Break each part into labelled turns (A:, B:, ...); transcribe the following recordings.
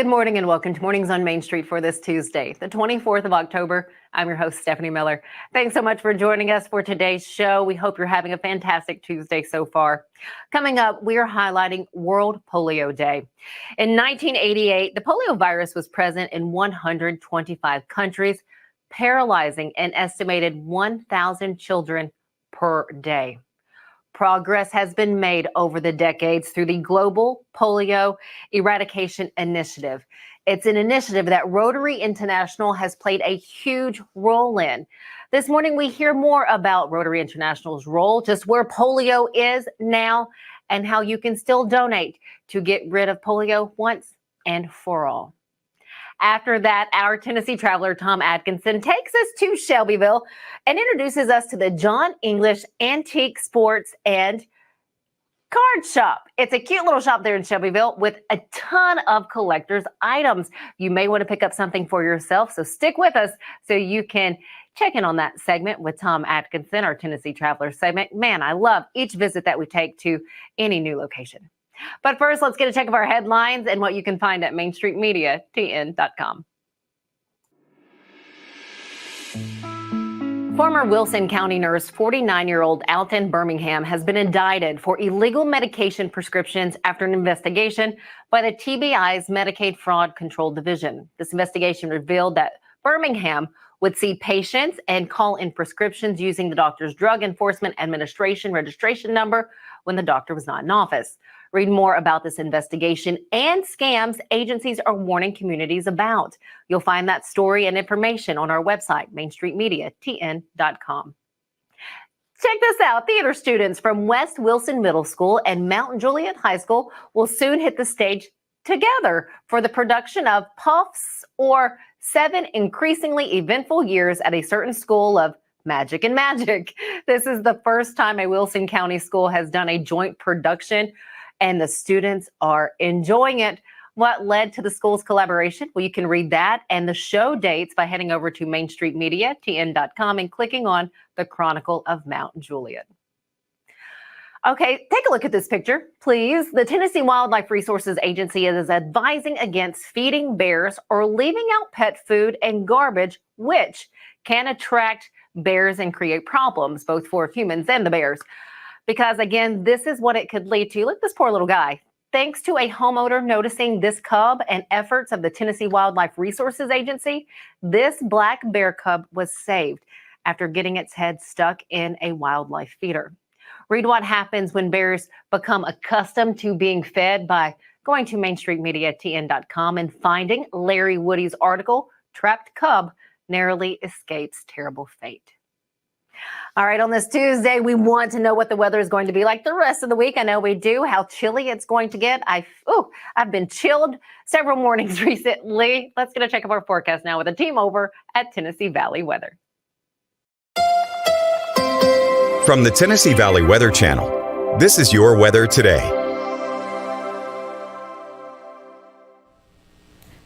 A: Good morning and welcome to Mornings on Main Street for this Tuesday, the 24th of October. I'm your host, Stefanie Miller. Thanks so much for joining us for today's show. We hope you're having a fantastic Tuesday so far. Coming up, we are highlighting World Polio Day. In 1988, the polio virus was present in 125 countries, paralyzing an estimated 1,000 children per day. Progress has been made over the decades through the Global Polio Eradication Initiative. It's an initiative that Rotary International has played a huge role in. This morning, we hear more about Rotary International's role, just where polio is now, and how you can still donate to get rid of polio once and for all. After that, our Tennessee traveler, Tom Adkinson, takes us to Shelbyville and introduces us to the John English Antique Sports and Card Shop. It's a cute little shop there in Shelbyville with a ton of collector's items. You may want to pick up something for yourself, so stick with us so you can check in on that segment with Tom Adkinson, our Tennessee traveler segment. Man, I love each visit that we take to any new location. But first, let's get a check of our headlines and what you can find at mainstreetmediatn.com. Former Wilson County nurse 49-year-old Alton Birmingham has been indicted for illegal medication prescriptions after an investigation by the TBI's Medicaid Fraud Control Division. This investigation revealed that Birmingham would see patients and call in prescriptions using the doctor's Drug Enforcement Administration registration number when the doctor was not in office. Read more about this investigation and scams agencies are warning communities about. You'll find that story and information on our website, mainstreetmediatn.com. Check this out. Theater students from West Wilson Middle School and Mount Juliet High School will soon hit the stage together for the production of Puffs, or 7 increasingly eventful years at a certain school of magic and magic. This is the first time a Wilson County school has done a joint production, and the students are enjoying it. What led to the school's collaboration? Well, you can read that and the show dates by heading over to mainstreetmediatn.com and clicking on the Chronicle of Mount Juliet. Okay, take a look at this picture, please. The Tennessee Wildlife Resources Agency is advising against feeding bears or leaving out pet food and garbage, which can attract bears and create problems, both for humans and the bears. Because again, this is what it could lead to. Look at this poor little guy. Thanks to a homeowner noticing this cub and efforts of the Tennessee Wildlife Resources Agency, this black bear cub was saved after getting its head stuck in a wildlife feeder. Read what happens when bears become accustomed to being fed by going to mainstreetmediatn.com and finding Larry Woody's article, Trapped Cub Narrowly Escapes Terrible Fate. All right, on this Tuesday, we want to know what the weather is going to be like the rest of the week. I know we do, how chilly it's going to get. I've been chilled several mornings recently. Let's get a check of our forecast now with a team over at Tennessee Valley Weather.
B: From the Tennessee Valley Weather Channel, this is your weather today.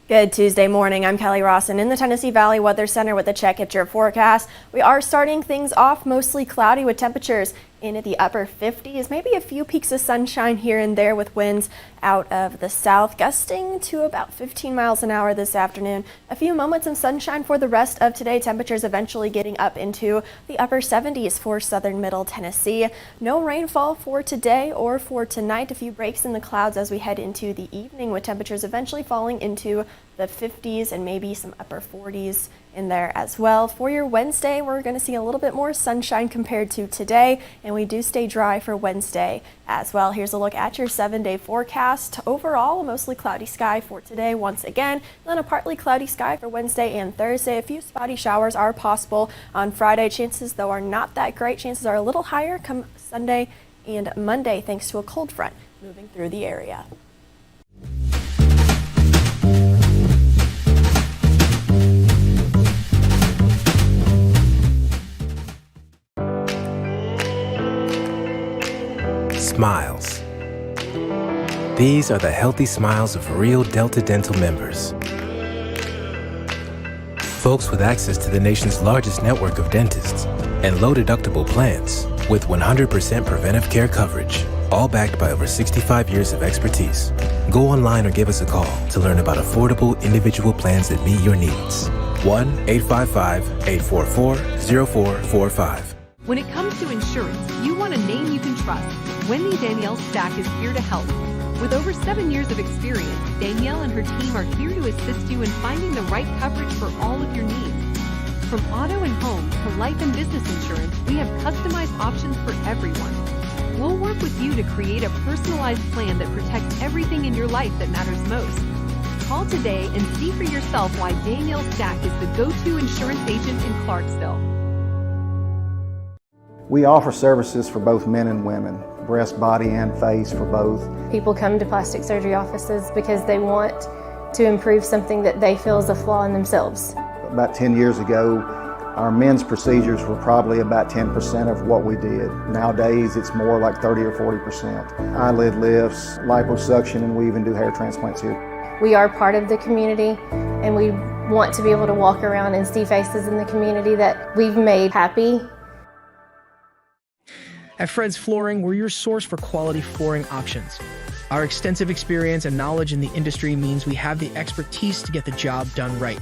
C: Good Tuesday morning. I'm Kelly Rawson in the Tennessee Valley Weather Center with a check at your forecast. We are starting things off mostly cloudy with temperatures in the upper 50s, maybe a few peaks of sunshine here and there with winds out of the south, gusting to about 15 miles an hour this afternoon. A few moments of sunshine for the rest of today. Temperatures eventually getting up into the upper 70s for southern middle Tennessee. No rainfall for today or for tonight. A few breaks in the clouds as we head into the evening, with temperatures eventually falling into the 50s and maybe some upper 40s in there as well. For your Wednesday, we're going to see a little bit more sunshine compared to today, and we do stay dry for Wednesday as well. Here's a look at your 7-day forecast. Overall, a mostly cloudy sky for today once again, then a partly cloudy sky for Wednesday and Thursday. A few spotty showers are possible on Friday. Chances, though, are not that great. Chances are a little higher come Sunday and Monday, thanks to a cold front moving through the area.
D: Smiles. These are the healthy smiles of real Delta Dental members. Folks with access to the nation's largest network of dentists and low-deductible plans with 100% preventive care coverage, all backed by over 65 years of expertise. Go online or give us a call to learn about affordable individual plans that meet your needs. 1-855-844-0445.
E: When it comes to insurance, you want a name you can trust. Wendy Danielle Stack is here to help. With over 7 years of experience, Danielle and her team are here to assist you in finding the right coverage for all of your needs. From auto and home to life and business insurance, we have customized options for everyone. We'll work with you to create a personalized plan that protects everything in your life that matters most. Call today and see for yourself why Danielle Stack is the go-to insurance agent in Clarksville.
F: We offer services for both men and women, breast, body, and face for both.
G: People come to plastic surgery offices because they want to improve something that they feel is a flaw in themselves.
F: About 10 years ago, our men's procedures were probably about 10% of what we did. Nowadays, it's more like 30 or 40%. Eyelid lifts, liposuction, and we even do hair transplants here.
G: We are part of the community, and we want to be able to walk around and see faces in the community that we've made happy.
H: At Fred's Flooring, we're your source for quality flooring options. Our extensive experience and knowledge in the industry means we have the expertise to get the job done right.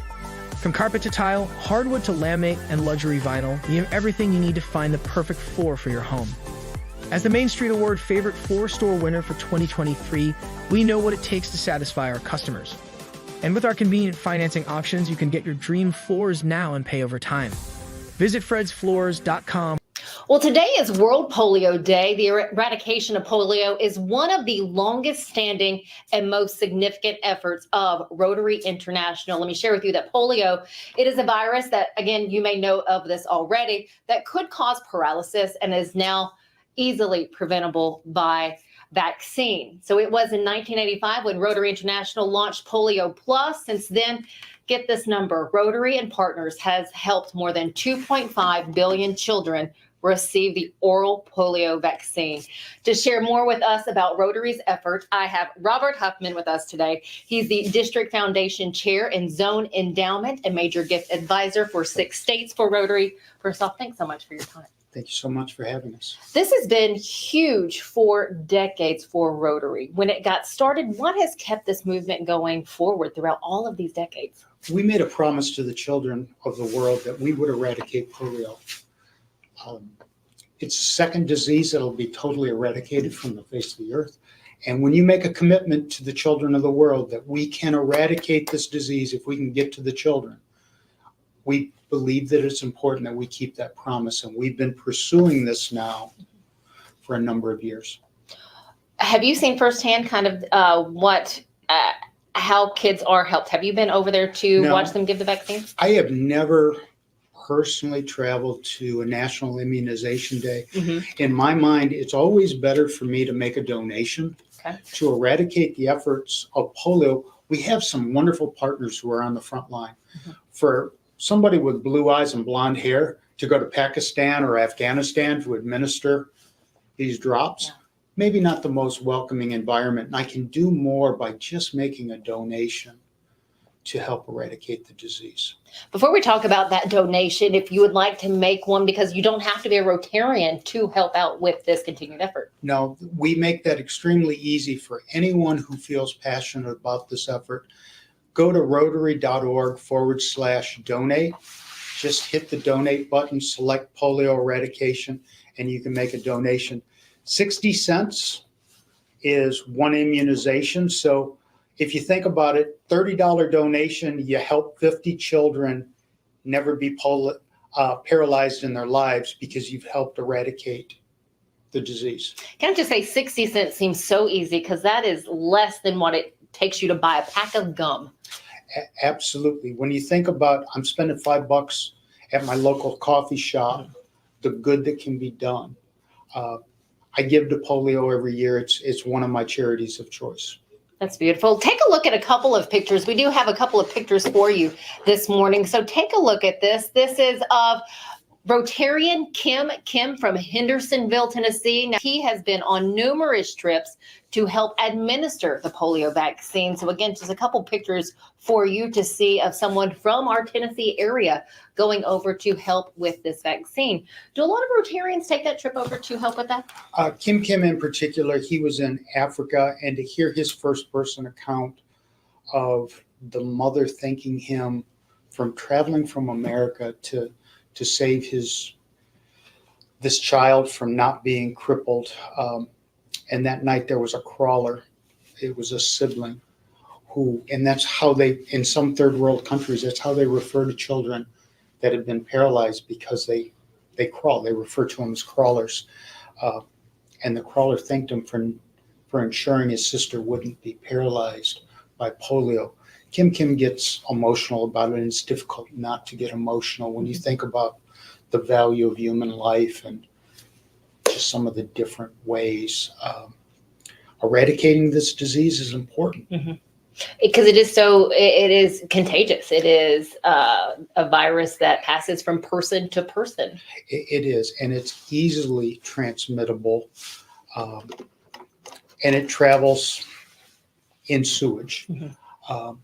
H: From carpet to tile, hardwood to laminate, and luxury vinyl, we have everything you need to find the perfect floor for your home. As the Main Street Award Favorite Floor Store winner for 2023, we know what it takes to satisfy our customers. And with our convenient financing options, you can get your dream floors now and pay over time. Visit fredsfloors.com.
A: Well, today is World Polio Day. The eradication of polio is one of the longest standing and most significant efforts of Rotary International. Let me share with you that polio, it is a virus that, again, you may know of this already, that could cause paralysis and is now easily preventable by vaccine. So it was in 1985 when Rotary International launched Polio Plus. Since then, get this number, Rotary and Partners has helped more than 2.5 billion children receive the oral polio vaccine. To share more with us about Rotary's efforts, I have Robert Huffman with us today. He's the District Foundation Chair in Zone Endowment and Major Gift Advisor for 6 states for Rotary. First off, thanks so much for your time.
I: Thank you so much for having us.
A: This has been huge for decades for Rotary. When it got started, what has kept this movement going forward throughout all of these decades?
I: We made a promise to the children of the world that we would eradicate polio. It's a second disease that will be totally eradicated from the face of the earth. And when you make a commitment to the children of the world that we can eradicate this disease if we can get to the children, we believe that it's important that we keep that promise. And we've been pursuing this now for a number of years.
A: Have you seen firsthand kind of how kids are helped? Have you been over there to watch them give the vaccine?
I: I have never personally traveled to a national immunization day. In my mind, it's always better for me to make a donation to eradicate the efforts of polio. We have some wonderful partners who are on the front line. For somebody with blue eyes and blonde hair to go to Pakistan or Afghanistan to administer these drops, maybe not the most welcoming environment. And I can do more by just making a donation to help eradicate the disease.
A: Before we talk about that donation, if you would like to make one, because you don't have to be a Rotarian to help out with this continued effort.
I: No, we make that extremely easy for anyone who feels passionate about this effort. Go to rotary.org/donate. Just hit the donate button, select polio eradication, and you can make a donation. 60 cents is one immunization. So if you think about it, $30 donation, you help 50 children never be paralyzed in their lives because you've helped eradicate the disease.
A: Can I just say 60 cents seems so easy because that is less than what it takes you to buy a pack of gum.
I: Absolutely. When you think about, I'm spending $5 at my local coffee shop, the good that can be done. I give to polio every year. It's one of my charities of choice.
A: That's beautiful. Take a look at a couple of pictures. We do have a couple of pictures for you this morning. So take a look at this. This is of Rotarian Kim from Hendersonville, Tennessee. Now, he has been on numerous trips to help administer the polio vaccine. So again, just a couple pictures for you to see of someone from our Tennessee area going over to help with this vaccine. Do a lot of Rotarians take that trip over to help with that?
I: Kim in particular, he was in Africa, and to hear his first person account of the mother thanking him from traveling from America to save this child from not being crippled. And that night there was a crawler. It was a sibling and that's how they, in some third world countries, that's how they refer to children that have been paralyzed, because they crawl. They refer to them as crawlers. And the crawler thanked him for ensuring his sister wouldn't be paralyzed by polio. Kim gets emotional about it, and it's difficult not to get emotional when you think about the value of human life and just some of the different ways. Eradicating this disease is important.
A: Because it is contagious. It is a virus that passes from person to person.
I: It is, and it's easily transmittable, and it travels in sewage.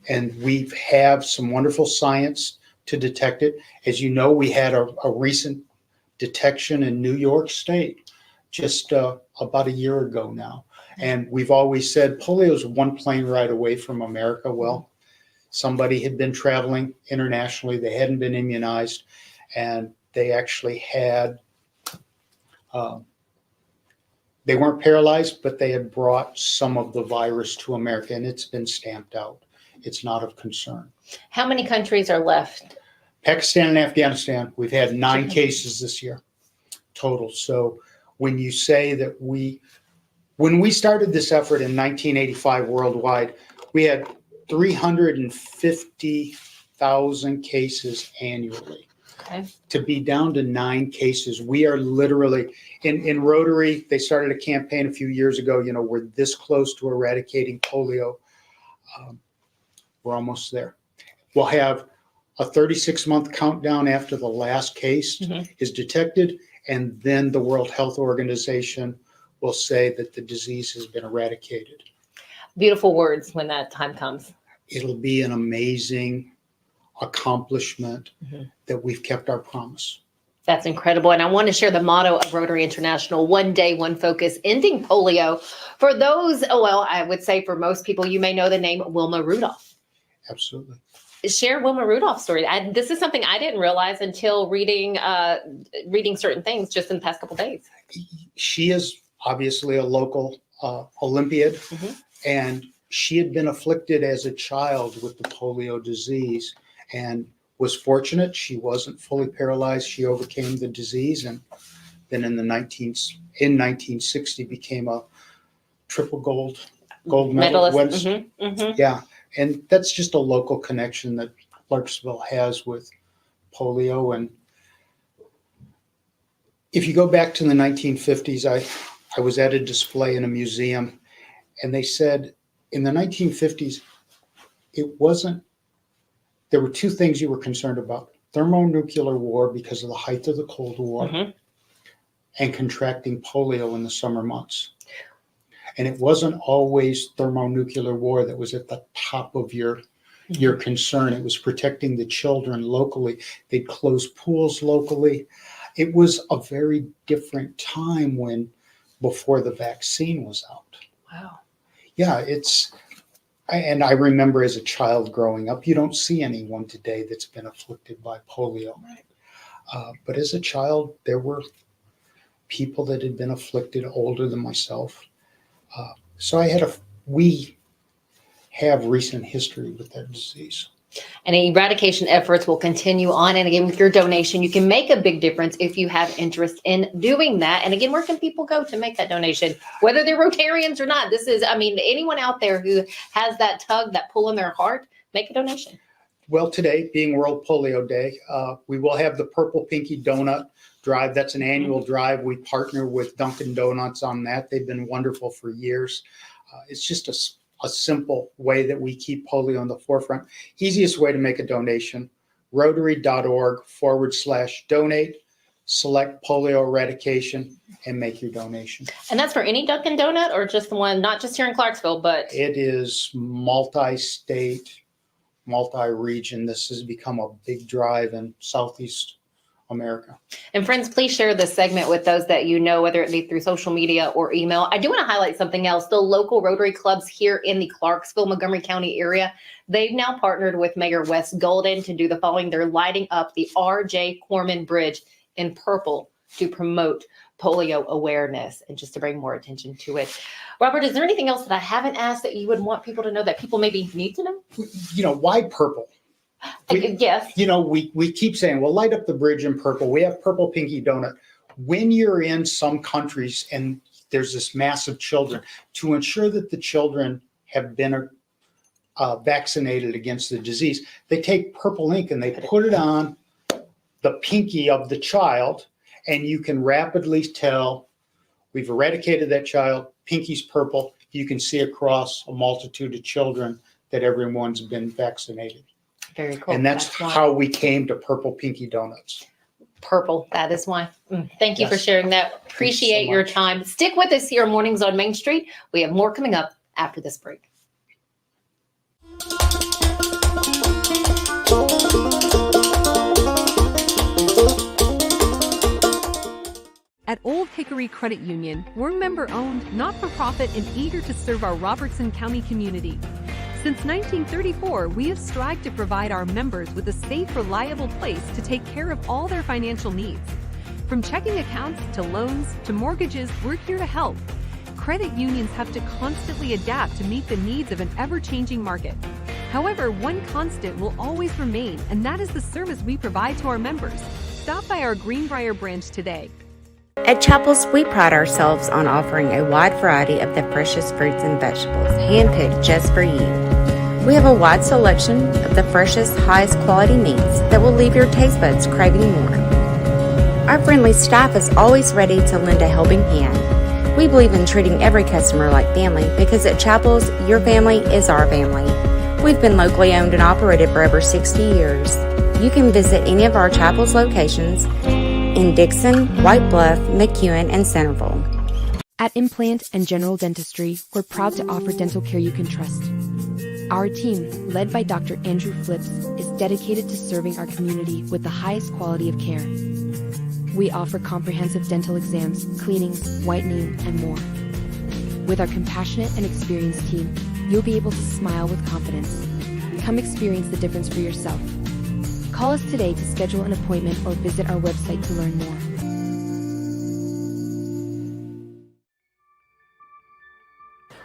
I: And we have some wonderful science to detect it. As you know, we had a recent detection in New York State just about a year ago now. And we've always said polio is one plane ride away from America. Well, somebody had been traveling internationally. They hadn't been immunized, and they actually had, they weren't paralyzed, but they had brought some of the virus to America, and it's been stamped out. It's not of concern.
A: How many countries are left?
I: Pakistan and Afghanistan, we've had 9 cases this year total. So when you say that when we started this effort in 1985 worldwide, we had 350,000 cases annually.
A: Okay.
I: To be down to 9 cases, we are literally, in Rotary, they started a campaign a few years ago, we're this close to eradicating polio. We're almost there. We'll have a 36-month countdown after the last case is detected, and then the World Health Organization will say that the disease has been eradicated.
A: Beautiful words when that time comes.
I: It'll be an amazing accomplishment that we've kept our promise.
A: That's incredible. And I want to share the motto of Rotary International: one day, one focus, ending polio. For those, I would say for most people, you may know the name Wilma Rudolph.
I: Absolutely.
A: Share Wilma Rudolph's story. This is something I didn't realize until reading certain things just in the past couple of days.
I: She is obviously a local Olympiad, and she had been afflicted as a child with the polio disease and was fortunate. She wasn't fully paralyzed. She overcame the disease, and then in 1960 became a triple gold medalist. Yeah. And that's just a local connection that Clarksville has with polio. And if you go back to the 1950s, I was at a display in a museum, and they said in the 1950s, there were 2 things you were concerned about: thermonuclear war because of the height of the Cold War, and contracting polio in the summer months. And it wasn't always thermonuclear war that was at the top of your concern. It was protecting the children locally. They'd close pools locally. It was a very different time before the vaccine was out.
A: Wow.
I: Yeah, and I remember as a child growing up, you don't see anyone today that's been afflicted by polio.
A: Right.
I: But as a child, there were people that had been afflicted older than myself. So we have recent history with that disease.
A: And eradication efforts will continue on. And again, with your donation, you can make a big difference if you have interest in doing that. And again, where can people go to make that donation? Whether they're Rotarians or not, anyone out there who has that tug, that pull in their heart, make a donation.
I: Well, today being World Polio Day, we will have the Purple Pinky Donut Drive. That's an annual drive. We partner with Dunkin' Donuts on that. They've been wonderful for years. It's just a simple way that we keep polio on the forefront. Easiest way to make a donation, rotary.org/donate. select polio eradication, and make your donation.
A: And that's for any Dunkin' Donut or just the one, not just here in Clarksville, but
I: It is multi-state, multi-region. This has become a big drive in Southeast America.
A: And friends, please share this segment with those that you know, whether it be through social media or email. I do want to highlight something else. The local Rotary clubs here in the Clarksville, Montgomery County area, they've now partnered with Mayor Wes Golden to do the following. They're lighting up the R.J. Corman Bridge in purple to promote polio awareness and just to bring more attention to it. Robert, is there anything else that I haven't asked that you would want people to know that people maybe need to know?
I: Why purple?
A: Yes.
I: We keep saying, well, light up the bridge in purple. We have purple pinky donut. When you're in some countries and there's this mass of children, to ensure that the children have been vaccinated against the disease, they take purple ink and they put it on the pinky of the child, and you can rapidly tell we've eradicated that child. Pinky's purple. You can see across a multitude of children that everyone's been vaccinated.
A: Very cool.
I: And that's how we came to purple pinky donuts.
A: Purple. That is why. Thank you for
I: Yes.
A: sharing that. Appreciate your
I: much.
A: time. Stick with us here, Mornings on Main Street. We have more coming up after this break.
E: At Old Hickory Credit Union, we're member-owned, not-for-profit, and eager to serve our Robertson County community. Since 1934, we have strived to provide our members with a safe, reliable place to take care of all their financial needs. From checking accounts to loans to mortgages, we're here to help. Credit unions have to constantly adapt to meet the needs of an ever-changing market. However, one constant will always remain, and that is the service we provide to our members. Stop by our Greenbrier branch today.
J: At Chapels, we pride ourselves on offering a wide variety of the freshest fruits and vegetables, handpicked just for you. We have a wide selection of the freshest, highest quality meats that will leave your taste buds craving more. Our friendly staff is always ready to lend a helping hand. We believe in treating every customer like family because at Chapels, your family is our family. We've been locally owned and operated for over 60 years. You can visit any of our Chapels locations in Dixon, White Bluff, McEwen, and Centerville.
K: At Implant and General Dentistry, we're proud to offer dental care you can trust. Our team, led by Dr. Andrew Flips, is dedicated to serving our community with the highest quality of care. We offer comprehensive dental exams, cleanings, whitening, and more. With our compassionate and experienced team, you'll be able to smile with confidence. Come experience the difference for yourself. Call us today to schedule an appointment or visit our website to learn more.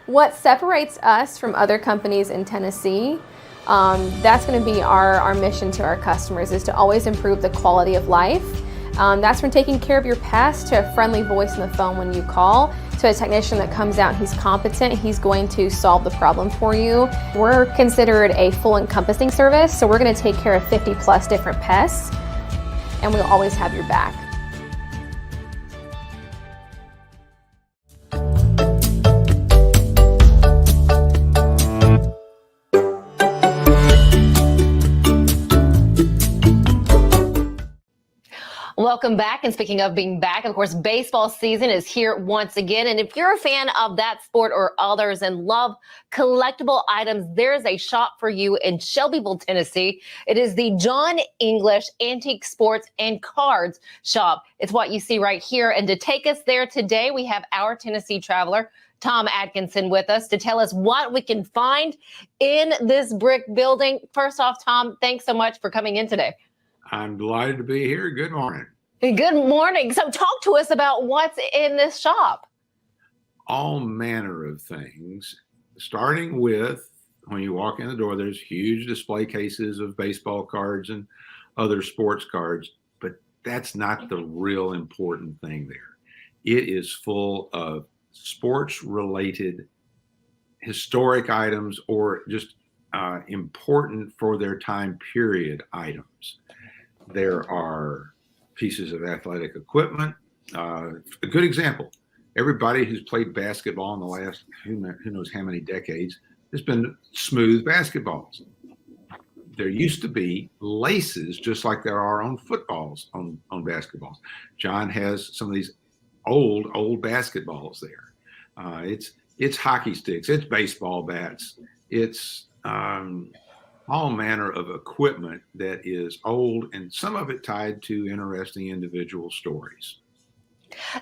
G: What separates us from other companies in Tennessee, that's going to be our mission to our customers, is to always improve the quality of life. That's from taking care of your pest to a friendly voice on the phone when you call, to a technician that comes out and he's competent, he's going to solve the problem for you. We're considered a full encompassing service, so we're going to take care of 50 plus different pests, and we'll always have your back.
A: Welcome back. And speaking of being back, of course, baseball season is here once again. And if you're a fan of that sport or others and love collectible items, there's a shop for you in Shelbyville, Tennessee. It is the John English Antique Sports and Cards Shop. It's what you see right here. And to take us there today, we have our Tennessee traveler, Tom Adkinson, with us to tell us what we can find in this brick building. First off, Tom, thanks so much for coming in today.
L: I'm delighted to be here. Good morning.
A: Good morning. So talk to us about what's in this shop.
L: All manner of things, starting with when you walk in the door, there's huge display cases of baseball cards and other sports cards, but that's not the real important thing there. It is full of sports related historic items or just important for their time period items. There are pieces of athletic equipment. A good example, everybody who's played basketball in the last who knows how many decades, there's been smooth basketballs. there used to be laces just like there are on footballs, on basketballs. John has some of these old basketballs there. It's hockey sticks, it's baseball bats, it's all manner of equipment that is old, and some of it tied to interesting individual stories.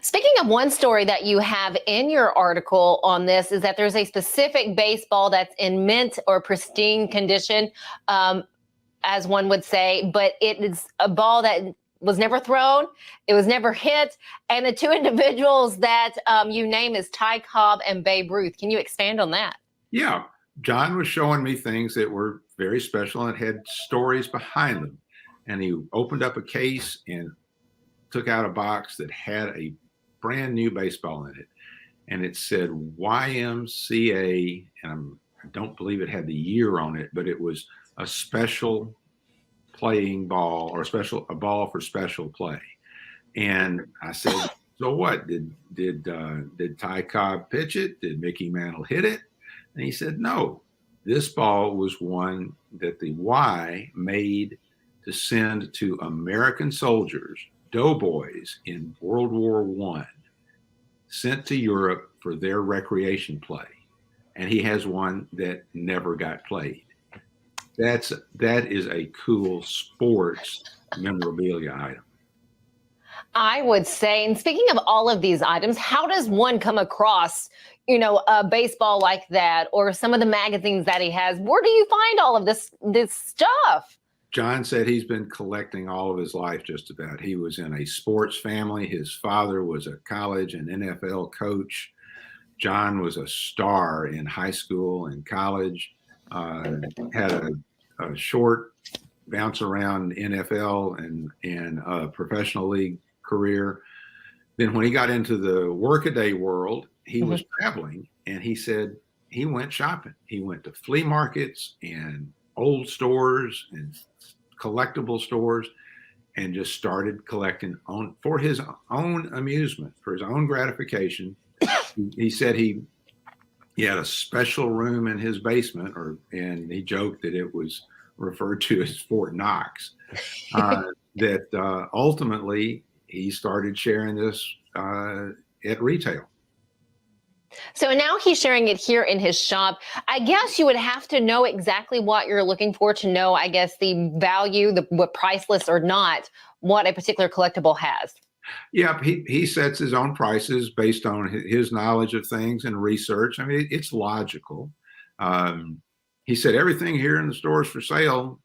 A: Speaking of one story that you have in your article on this, is that there's a specific baseball that's in mint or pristine condition, as one would say, but it is a ball that was never thrown, it was never hit, and the two individuals that you name is Ty Cobb and Babe Ruth. Can you expand on that?
L: Yeah, John was showing me things that were very special and had stories behind them. And he opened up a case and took out a box that had a brand new baseball in it. And it said YMCA, and I don't believe it had the year on it, but it was a special playing ball, or a ball for special play. And I said, so what? Did Ty Cobb pitch it? Did Mickey Mantle hit it? And he said, no, this ball was one that the Y made to send to American soldiers, doughboys in World War I, sent to Europe for their recreation play. And he has one that never got played. That is a cool sports memorabilia item.
A: I would say, and speaking of all of these items, how does one come across, a baseball like that, or some of the magazines that he has? Where do you find all of this stuff?
L: John said he's been collecting all of his life, just about. He was in a sports family. His father was a college and NFL coach. John was a star in high school and college, had a short bounce around NFL and professional league career. Then when he got into the workaday world, he was traveling, and he said he went shopping. He went to flea markets and old stores and collectible stores, and just started collecting for his own amusement, for his own gratification. He said he had a special room in his basement, and he joked that it was referred to as Fort Knox. That ultimately he started sharing this at retail.
A: So now he's sharing it here in his shop. I guess you would have to know exactly what you're looking for to know, I guess, the value, what priceless or not, what a particular collectible has.
L: Yeah, he sets his own prices based on his knowledge of things and research. I mean, it's logical. He said everything here in the store is for sale.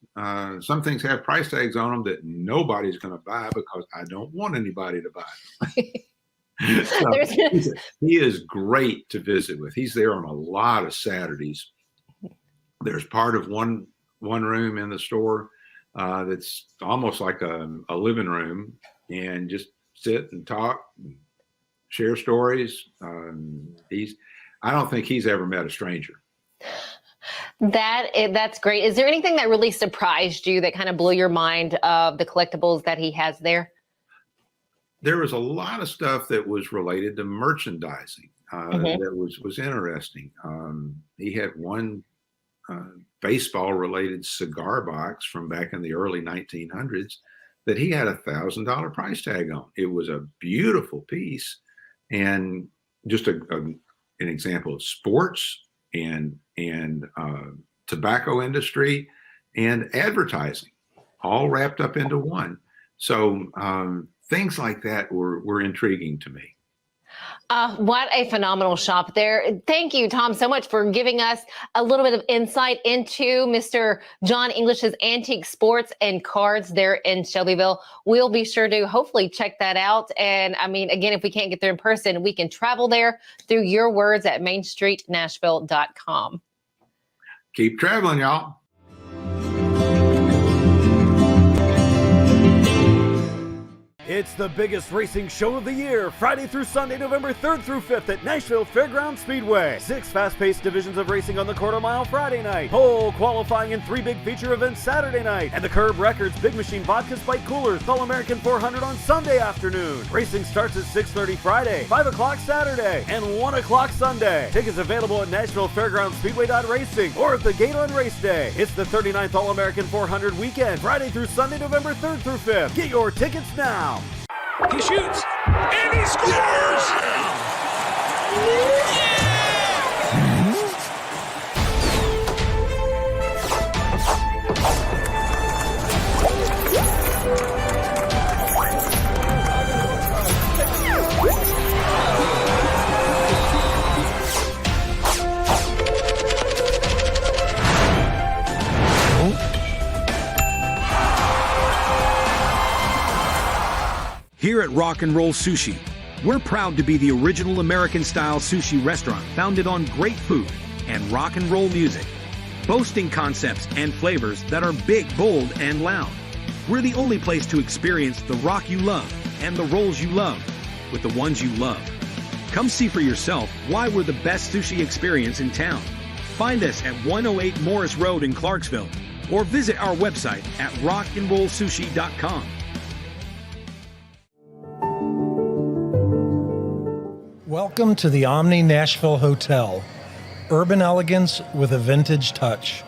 L: Some things have price tags on them that nobody's going to buy because I don't want anybody to buy them. So he is great to visit with. He's there on a lot of Saturdays. There's part of one room in the store that's almost like a living room, and just sit and talk, and share stories. I don't think he's ever met a stranger.
A: That's great. Is there anything that really surprised you, that kind of blew your mind of the collectibles that he has there?
L: There was a lot of stuff that was related to merchandising that was interesting. He had one baseball related cigar box from back in the early 1900s that he had $1,000 price tag on. It was a beautiful piece, and just an example of sports and tobacco industry and advertising all wrapped up into one. So things like that were intriguing to me.
A: What a phenomenal shop there. Thank you, Tom, so much for giving us a little bit of insight into Mr. John English's Antique Sports and Cards there in Shelbyville. We'll be sure to hopefully check that out. And I mean, again, if we can't get there in person, we can travel there through your words at mainstreetnashville.com.
L: Keep traveling, y'all.
M: It's the biggest racing show of the year, Friday through Sunday, November 3rd through 5th at Nashville Fairgrounds Speedway. 6 fast-paced divisions of racing on the quarter mile Friday night, pole qualifying and 3 big feature events Saturday night, and the Curb Records Big Machine Vodka Spike Coolers All-American 400 on Sunday afternoon. Racing starts at 6:30 Friday, 5 o'clock Saturday, and 1 o'clock Sunday. Tickets available at Nashville Fairgrounds Speedway.racing or at the gate on race day. It's the 39th All-American 400 weekend, Friday through Sunday, November 3rd through 5th. Get your tickets now.
N: He shoots, and he scores!
O: Here at Rock and Roll Sushi, we're proud to be the original American-style sushi restaurant founded on great food and rock and roll music, boasting concepts and flavors that are big, bold, and loud. We're the only place to experience the rock you love and the rolls you love with the ones you love. Come see for yourself why we're the best sushi experience in town. Find us at 108 Morris Road in Clarksville or visit our website at rockandrollsushi.com.
P: Welcome to the Omni Nashville Hotel. Urban elegance with a vintage touch.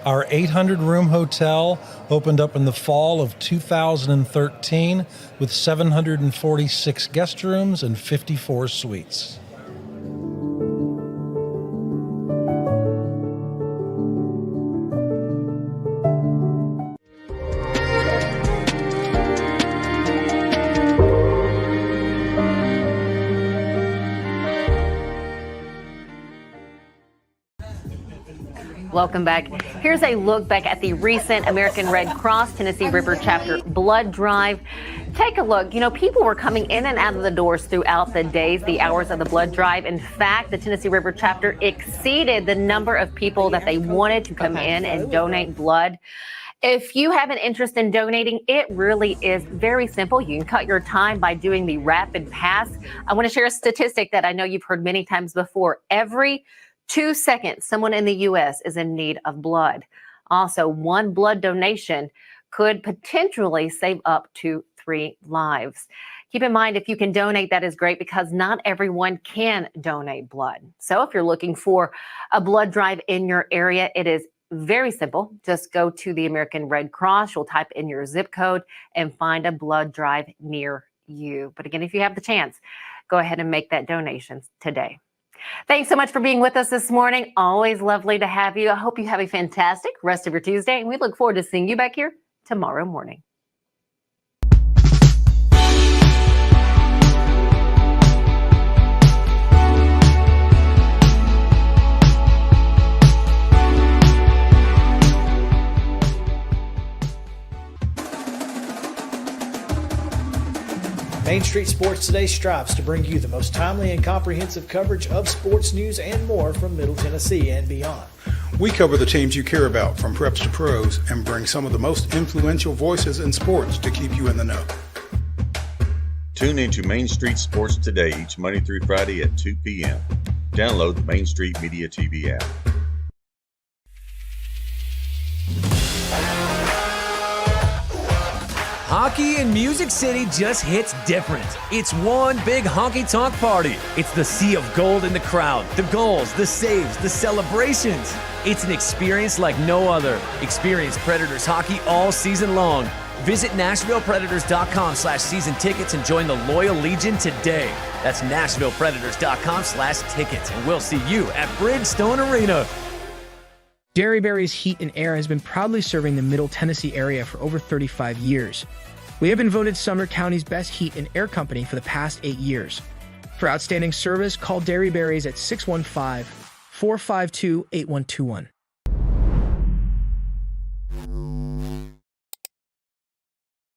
P: Our 800-room hotel opened up in the fall of 2013 with 746 guest rooms and 54 suites.
A: Welcome back. Here's a look back at the recent American Red Cross Tennessee River Chapter blood drive. Take a look. You know, people were coming in and out of the doors throughout the days, the hours of the blood drive. In fact, the Tennessee River Chapter exceeded the number of people that they wanted to come in and donate blood. If you have an interest in donating, it really is very simple. You can cut your time by doing the rapid pass. I want to share a statistic that I know you've heard many times before. Every 2 seconds, someone in the U.S. is in need of blood. Also, one blood donation could potentially save up to 3 lives. Keep in mind, if you can donate, that is great because not everyone can donate blood. So if you're looking for a blood drive in your area, it is very simple. Just go to the American Red Cross. You'll type in your zip code and find a blood drive near you. But again, if you have the chance, go ahead and make that donation today. Thanks so much for being with us this morning. Always lovely to have you. I hope you have a fantastic rest of your Tuesday, and we look forward to seeing you back here tomorrow morning.
Q: Main Street Sports Today strives to bring you the most timely and comprehensive coverage of sports news and more from Middle Tennessee and beyond.
R: We cover the teams you care about from preps to pros and bring some of the most influential voices in sports to keep you in the know.
S: Tune into Main Street Sports Today each Monday through Friday at 2 p.m. Download the Main Street Media TV app.
T: Hockey in Music City just hits different. It's one big honky-tonk party. It's the sea of gold in the crowd, the goals, the saves, the celebrations. It's an experience like no other. Experience Predators hockey all season long. Visit NashvillePredators.com/season tickets and join the Loyal Legion today. That's NashvillePredators.com/tickets, and we'll see you at Bridgestone Arena.
H: Dairy Berry's Heat and Air has been proudly serving the Middle Tennessee area for over 35 years. We have been voted Sumner County's best heat and air company for the past 8 years. For outstanding service, call Dairy Berry's at 615-452-8121.